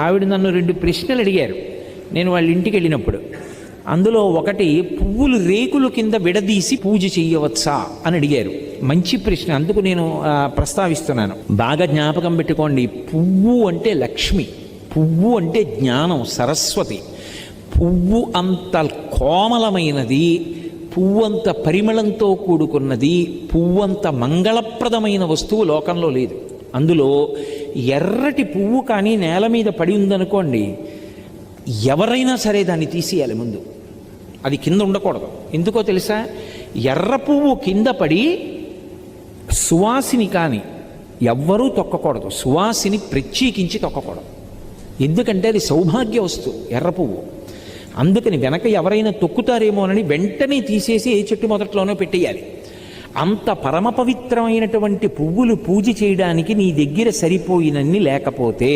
ఆవిడ నన్ను 2 ప్రశ్నలు అడిగారు నేను వాళ్ళ ఇంటికి వెళ్ళినప్పుడు. అందులో ఒకటి, పువ్వులు రేకులు కింద విడదీసి పూజ చెయ్యవచ్చా అని అడిగారు. మంచి ప్రశ్న, అందుకు నేను ప్రస్తావిస్తున్నాను. బాగా జ్ఞాపకం పెట్టుకోండి, పువ్వు అంటే లక్ష్మి, పువ్వు అంటే జ్ఞానం, సరస్వతి. పువ్వు అంత కోమలమైనది, పువ్వంత పరిమళంతో కూడుకున్నది, పువ్వంత మంగళప్రదమైన వస్తువు లోకంలో లేదు. అందులో ఎర్రటి పువ్వు కానీ నేల మీద పడి ఉందనుకోండి, ఎవరైనా సరే దాన్ని తీసేయాలి ముందు, అది కింద ఉండకూడదు. ఎందుకో తెలుసా? ఎర్ర పువ్వు కింద పడి సువాసిని కానీ ఎవ్వరూ తొక్కకూడదు, సువాసిని ప్రత్యేకించి తొక్కకూడదు. ఎందుకంటే అది సౌభాగ్య వస్తువు ఎర్ర పువ్వు. అందుకని వెనక ఎవరైనా తొక్కుతారేమోనని వెంటనే తీసేసి ఏ చెట్టు మొదట్లోనో పెట్టేయాలి. అంత పరమ పవిత్రమైనటువంటి పువ్వులు పూజ చేయడానికి నీ దగ్గర సరిపోయినన్ని లేకపోతే